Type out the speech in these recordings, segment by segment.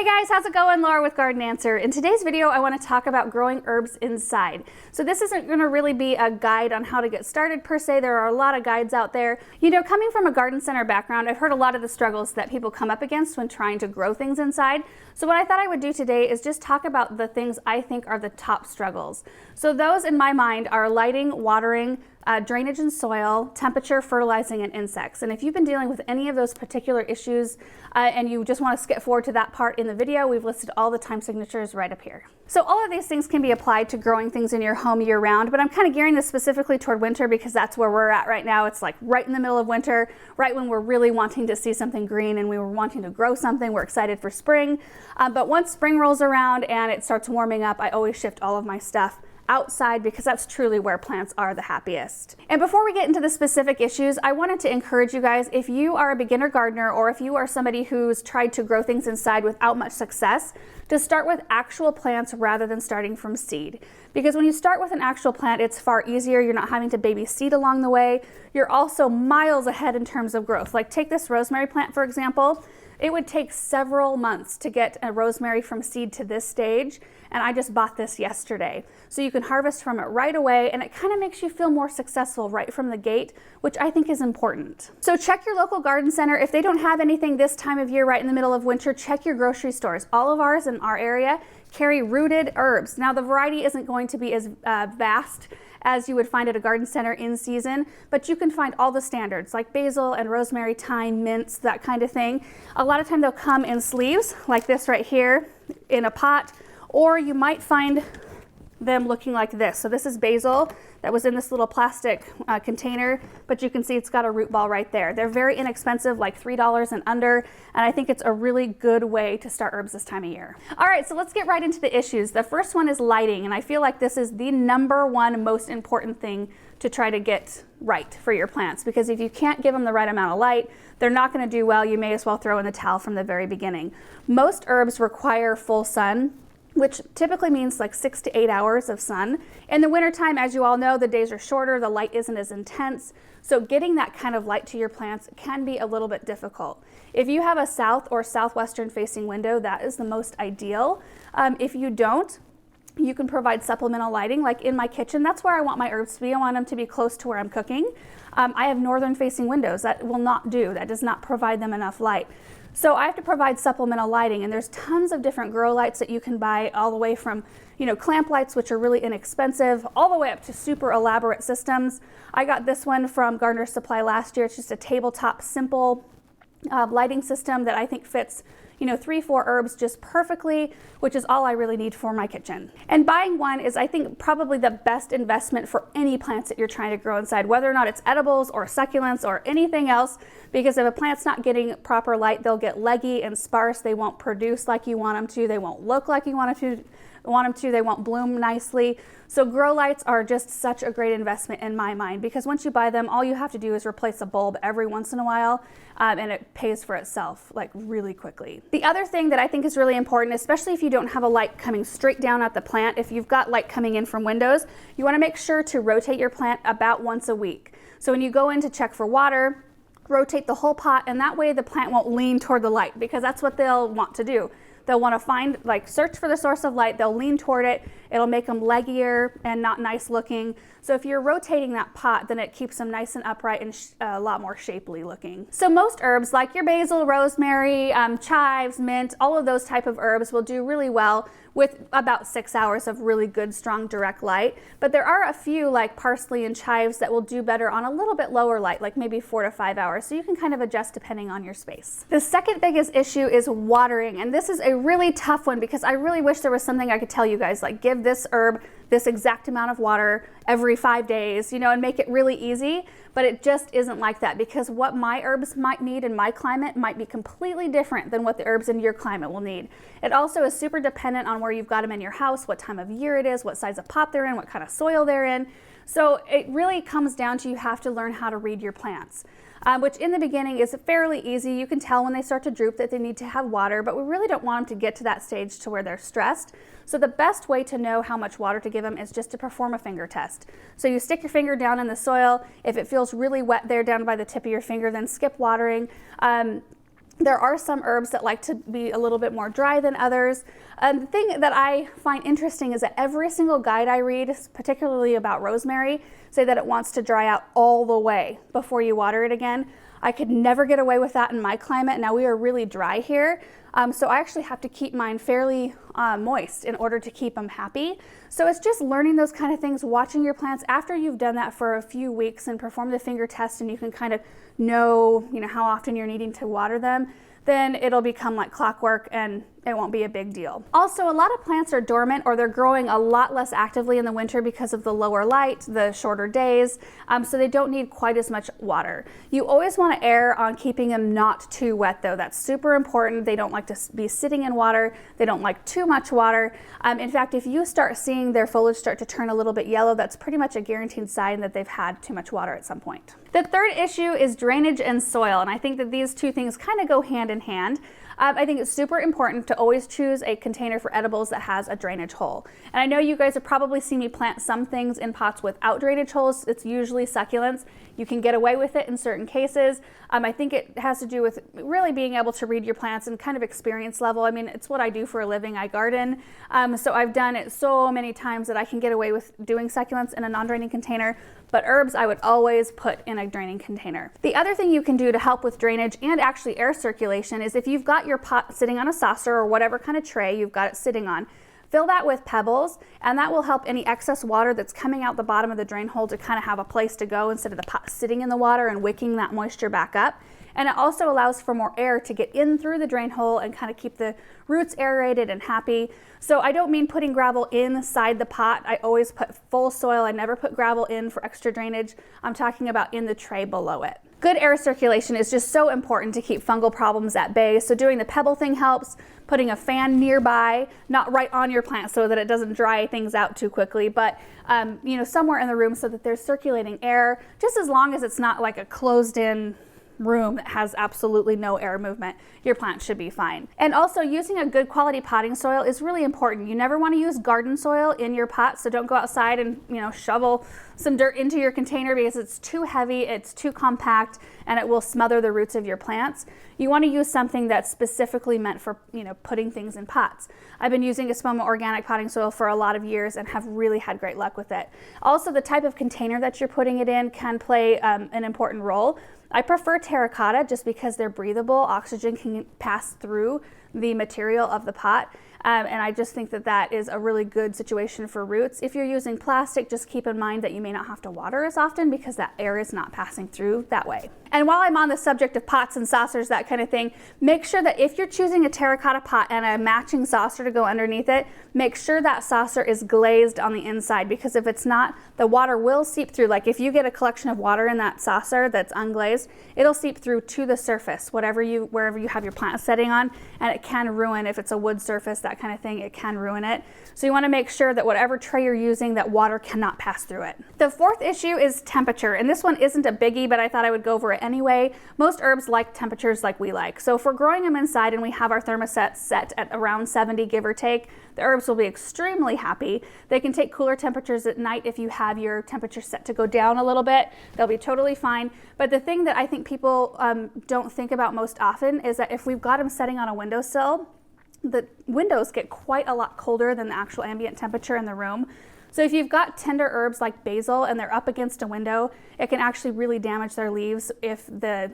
Guys, how's it going? Laura with Garden Answer. In today's video, I want to talk about growing herbs inside. So this isn't going to really be a guide on how to get started per se. There are a lot of guides out there. You know, coming from a garden center background, I've heard a lot of the struggles that people come up against when trying to grow things inside. So what I thought I would do today is just talk about the things I think are the top struggles. So those in my mind are lighting, watering, drainage and soil, temperature, fertilizing, and insects. And if you've been dealing with any of those particular issues and you just want to skip forward to that part in the video, we've listed all the time signatures right up here. So all of these things can be applied to growing things in your home year round, but I'm kind of gearing this specifically toward winter because that's where we're at right now. It's like right in the middle of winter, right when we're really wanting to see something green and we were wanting to grow something. We're excited for spring. But once spring rolls around and it starts warming up, I always shift all of my stuff outside because that's truly where plants are the happiest. And before we get into the specific issues, I wanted to encourage you guys, if you are a beginner gardener or if you are somebody who's tried to grow things inside without much success, to start with actual plants rather than starting from seed. Because when you start with an actual plant, it's far easier. You're not having to baby seed along the way. You're also miles ahead in terms of growth. Like take this rosemary plant, for example. It would take several months to get a rosemary from seed to this stage, and I just bought this yesterday. So you can harvest from it right away, and it kind of makes you feel more successful right from the gate, which I think is important. So check your local garden center. If they don't have anything this time of year right in the middle of winter, check your grocery stores. All of ours in our area carry rooted herbs. Now the variety isn't going to be as vast as you would find at a garden center in season, but you can find all the standards like basil and rosemary, thyme, mints, that kind of thing. A lot of time they'll come in sleeves like this right here in a pot, or you might find them looking like this. So this is basil that was in this little plastic container, but you can see it's got a root ball right there. They're very inexpensive, like $3 and under, and I think it's a really good way to start herbs this time of year. All right, so let's get right into the issues. The first one is lighting, and I feel like this is the #1 most important thing to try to get right for your plants, because if you can't give them the right amount of light, they're not going to do well. You may as well throw in the towel from the very beginning. Most herbs require full sun, which typically means like 6 to 8 hours of sun. In the wintertime, as you all know, the days are shorter, the light isn't as intense, so getting that kind of light to your plants can be a little bit difficult. If you have a south or southwestern facing window, that is the most ideal. If you don't, you can provide supplemental lighting, like in my kitchen. That's where I want my herbs to be. I want them to be close to where I'm cooking. I have northern facing windows. That will not do. That does not provide them enough light. So I have to provide supplemental lighting, and there's tons of different grow lights that you can buy, all the way from, you know, clamp lights, which are really inexpensive, all the way up to super elaborate systems. I got this one from Gardener's Supply last year. It's just a tabletop, simple lighting system that I think fits, you know, 3-4 herbs just perfectly, which is all I really need for my kitchen. And buying one is, I think, probably the best investment for any plants that you're trying to grow inside, whether or not it's edibles or succulents or anything else, because if a plant's not getting proper light, they'll get leggy and sparse. They won't produce like you want them to. They won't look like you want them to. They won't bloom nicely. So grow lights are just such a great investment in my mind, because once you buy them, all you have to do is replace a bulb every once in a while, and it pays for itself like really quickly. The other thing that I think is really important, especially if you don't have a light coming straight down at the plant, if you've got light coming in from windows, you want to make sure to rotate your plant about once a week. So when you go in to check for water, rotate the whole pot, and that way the plant won't lean toward the light, because that's what they'll want to do. They'll want to find, like, search for the source of light. They'll lean toward it. It'll make them leggier and not nice looking. So if you're rotating that pot, then it keeps them nice and upright and a lot more shapely looking. So most herbs, like your basil, rosemary, chives, mint, all of those type of herbs will do really well with about 6 hours of really good, strong, direct light. But there are a few, like parsley and chives, that will do better on a little bit lower light, like maybe 4 to 5 hours. So you can kind of adjust depending on your space. The second biggest issue is watering. And this is a really tough one, because I really wish there was something I could tell you guys, like give this herb this exact amount of water every 5 days, you know, and make it really easy. But it just isn't like that, because what my herbs might need in my climate might be completely different than what the herbs in your climate will need. It also is super dependent on where you've got them in your house, what time of year it is, what size of pot they're in, what kind of soil they're in. So it really comes down to, you have to learn how to read your plants. Which in the beginning is fairly easy. You can tell when they start to droop that they need to have water, but we really don't want them to get to that stage to where they're stressed. So the best way to know how much water to give them is just to perform a finger test. So you stick your finger down in the soil. If it feels really wet there down by the tip of your finger, then skip watering. There are some herbs that like to be a little bit more dry than others. The thing that I find interesting is that every single guide I read, particularly about rosemary, say that it wants to dry out all the way before you water it again. I could never get away with that in my climate. Now we are really dry here. So I actually have to keep mine fairly moist in order to keep them happy. So it's just learning those kind of things, watching your plants after you've done that for a few weeks and perform the finger test, and you can kind of know, how often you're needing to water them. Then it'll become like clockwork and it won't be a big deal. Also, a lot of plants are dormant or they're growing a lot less actively in the winter because of the lower light, the shorter days, so they don't need quite as much water. You always want to err on keeping them not too wet though. That's super important. They don't like to be sitting in water. They don't like too much water. In fact, if you start seeing their foliage start to turn a little bit yellow, that's pretty much a guaranteed sign that they've had too much water at some point. The third issue is drainage and soil, and I think that these two things kind of go hand in hand. I think it's super important to always choose a container for edibles that has a drainage hole. And I know you guys have probably seen me plant some things in pots without drainage holes. It's usually succulents. You can get away with it in certain cases. I think it has to do with really being able to read your plants and kind of experience level. I mean, it's what I do for a living. I garden. So I've done it so many times that I can get away with doing succulents in a non-draining container. But herbs I would always put in a draining container. The other thing you can do to help with drainage and actually air circulation is if you've got your pot sitting on a saucer or whatever kind of tray you've got it sitting on, fill that with pebbles, and that will help any excess water that's coming out the bottom of the drain hole to kind of have a place to go instead of the pot sitting in the water and wicking that moisture back up. And it also allows for more air to get in through the drain hole and kind of keep the roots aerated and happy. So I don't mean putting gravel inside the pot. I always put full soil. I never put gravel in for extra drainage. I'm talking about in the tray below it. Good air circulation is just so important to keep fungal problems at bay. So doing the pebble thing helps. Putting a fan nearby, not right on your plant so that it doesn't dry things out too quickly, but somewhere in the room so that there's circulating air, just as long as it's not like a closed in room that has absolutely no air movement, your plant should be fine. And also using a good quality potting soil is really important. You never want to use garden soil in your pot, so don't go outside and shovel some dirt into your container because it's too heavy, it's too compact, and it will smother the roots of your plants. You want to use something that's specifically meant for putting things in pots. I've been using Espoma organic potting soil for a lot of years and have really had great luck with it. Also, the type of container that you're putting it in can play an important role. I prefer terracotta just because they're breathable. Oxygen can pass through the material of the pot. And I just think that that is a really good situation for roots. If you're using plastic, just keep in mind that you may not have to water as often because that air is not passing through that way. And while I'm on the subject of pots and saucers, that kind of thing, make sure that if you're choosing a terracotta pot and a matching saucer to go underneath it, make sure that saucer is glazed on the inside, because if it's not, the water will seep through. Like if you get a collection of water in that saucer that's unglazed, it'll seep through to the surface, wherever you have your plant setting on, and it can ruin, if it's a wood surface, that kind of thing, it can ruin it. So you want to make sure that whatever tray you're using, that water cannot pass through it. The fourth issue is temperature, and this one isn't a biggie, but I thought I would go over it anyway. Most herbs like temperatures like we like. So if we're growing them inside and we have our thermostats set at around 70, give or take, the herbs will be extremely happy. They can take cooler temperatures at night if you have your temperature set to go down a little bit. They'll be totally fine. But the thing that I think people don't think about most often is that if we've got them setting on a windowsill, the windows get quite a lot colder than the actual ambient temperature in the room. So if you've got tender herbs like basil and they're up against a window, it can actually really damage their leaves if the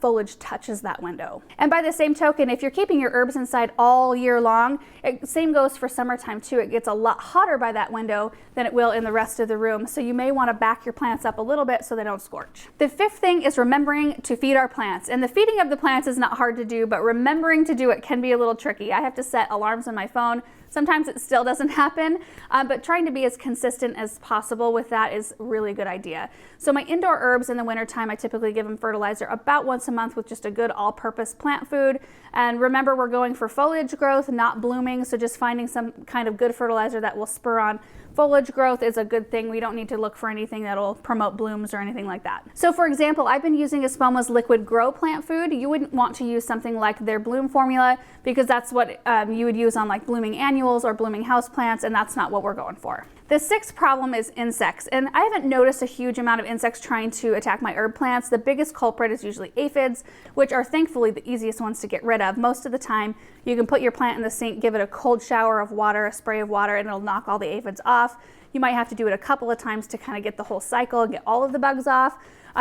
foliage touches that window. And by the same token, if you're keeping your herbs inside all year long, same goes for summertime too. It gets a lot hotter by that window than it will in the rest of the room. So you may want to back your plants up a little bit so they don't scorch. The fifth thing is remembering to feed our plants. And the feeding of the plants is not hard to do, but remembering to do it can be a little tricky. I have to set alarms on my phone. Sometimes it still doesn't happen, but trying to be as consistent as possible with that is a really good idea. So my indoor herbs in the wintertime, I typically give them fertilizer about once a month with just a good all-purpose plant food. And remember, we're going for foliage growth, not blooming, so just finding some kind of good fertilizer that will spur on foliage growth is a good thing. We don't need to look for anything that'll promote blooms or anything like that. So for example, I've been using Espoma's liquid grow plant food. You wouldn't want to use something like their bloom formula because that's what you would use on like blooming annuals or blooming houseplants, and that's not what we're going for. The sixth problem is insects, and I haven't noticed a huge amount of insects trying to attack my herb plants. The biggest culprit is usually aphids, which are thankfully the easiest ones to get rid of. Most of the time, you can put your plant in the sink, give it a cold shower of water, a spray of water, and it'll knock all the aphids off. You might have to do it a couple of times to kind of get the whole cycle and get all of the bugs off.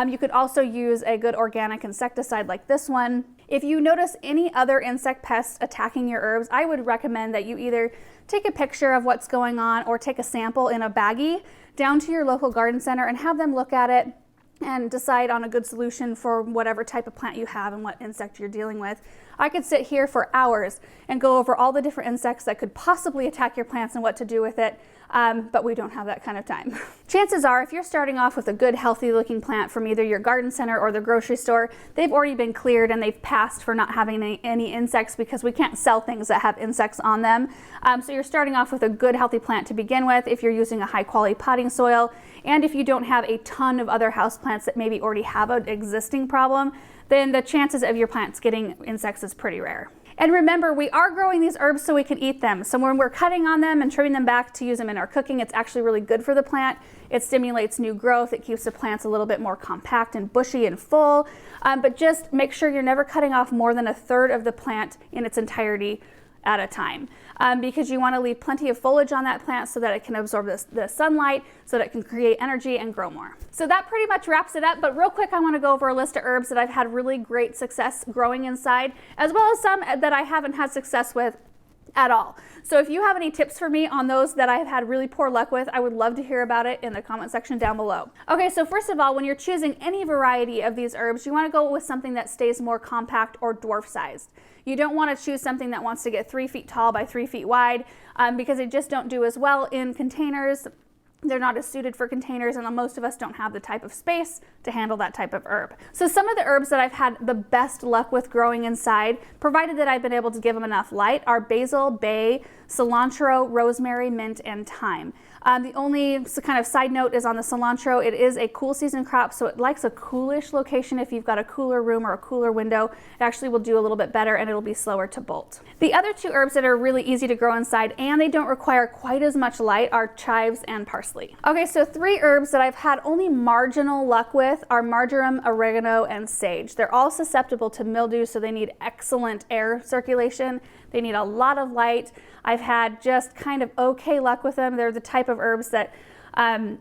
You could also use a good organic insecticide like this one. If you notice any other insect pests attacking your herbs, I would recommend that you either take a picture of what's going on or take a sample in a baggie down to your local garden center and have them look at it and decide on a good solution for whatever type of plant you have and what insect you're dealing with. I could sit here for hours and go over all the different insects that could possibly attack your plants and what to do with it, but we don't have that kind of time. Chances are, if you're starting off with a good, healthy looking plant from either your garden center or the grocery store, they've already been cleared and they've passed for not having any insects, because we can't sell things that have insects on them. So you're starting off with a good, healthy plant to begin with if you're using a high quality potting soil, and if you don't have a ton of other houseplants that maybe already have an existing problem, then the chances of your plants getting insects is pretty rare. And remember, we are growing these herbs so we can eat them. So when we're cutting on them and trimming them back to use them in our cooking, it's actually really good for the plant. It stimulates new growth. It keeps the plants a little bit more compact and bushy and full. But just make sure you're never cutting off more than 1/3 of the plant in its entirety at a time, because you want to leave plenty of foliage on that plant so that it can absorb the sunlight, so that it can create energy and grow more. So that pretty much wraps it up, but real quick I want to go over a list of herbs that I've had really great success growing inside, as well as some that I haven't had success with at all. So if you have any tips for me on those that I've had really poor luck with, I would love to hear about it in the comment section down below. Okay, so first of all, when you're choosing any variety of these herbs, you want to go with something that stays more compact or dwarf sized. You don't want to choose something that wants to get 3 feet tall by 3 feet wide, because they just don't do as well in containers. They're not as suited for containers, and most of us don't have the type of space to handle that type of herb. So some of the herbs that I've had the best luck with growing inside, provided that I've been able to give them enough light, are basil, bay, cilantro, rosemary, mint, and thyme. The only kind of side note is on the cilantro. It is a cool season crop, so it likes a coolish location. If you've got a cooler room or a cooler window, it actually will do a little bit better and it'll be slower to bolt. The other two herbs that are really easy to grow inside and they don't require quite as much light are chives and parsley. Okay, so 3 herbs that I've had only marginal luck with are marjoram, oregano, and sage. They're all susceptible to mildew, so they need excellent air circulation. They need a lot of light. I've had just kind of okay luck with them. They're the type of herbs that I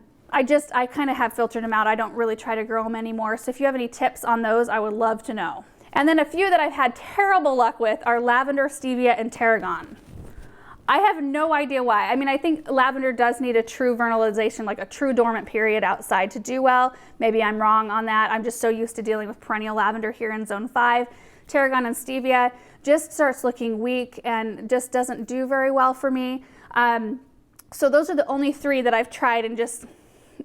kind of have filtered them out. I don't really try to grow them anymore. So if you have any tips on those, I would love to know. And then a few that I've had terrible luck with are lavender, stevia, and tarragon. I have no idea why. I mean, I think lavender does need a true vernalization, like a true dormant period outside to do well. Maybe I'm wrong on that. I'm just so used to dealing with perennial lavender here in zone 5. Tarragon and stevia just starts looking weak and just doesn't do very well for me. So those are the only 3 that I've tried and just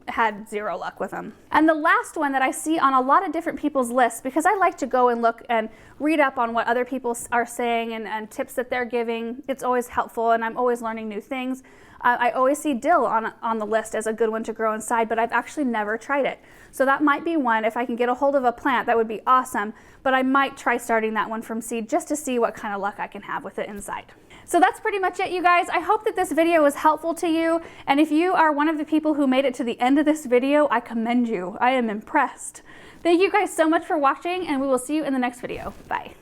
had 0 luck with them. And the last one that I see on a lot of different people's lists, because I like to go and look and read up on what other people are saying and tips that they're giving. It's always helpful and I'm always learning new things. I always see dill on the list as a good one to grow inside, but I've actually never tried it. So that might be one. If I can get a hold of a plant, that would be awesome, but I might try starting that one from seed just to see what kind of luck I can have with it inside. So that's pretty much it, you guys. I hope that this video was helpful to you, and if you are one of the people who made it to the end of this video, I commend you. I am impressed. Thank you guys so much for watching, and we will see you in the next video. Bye.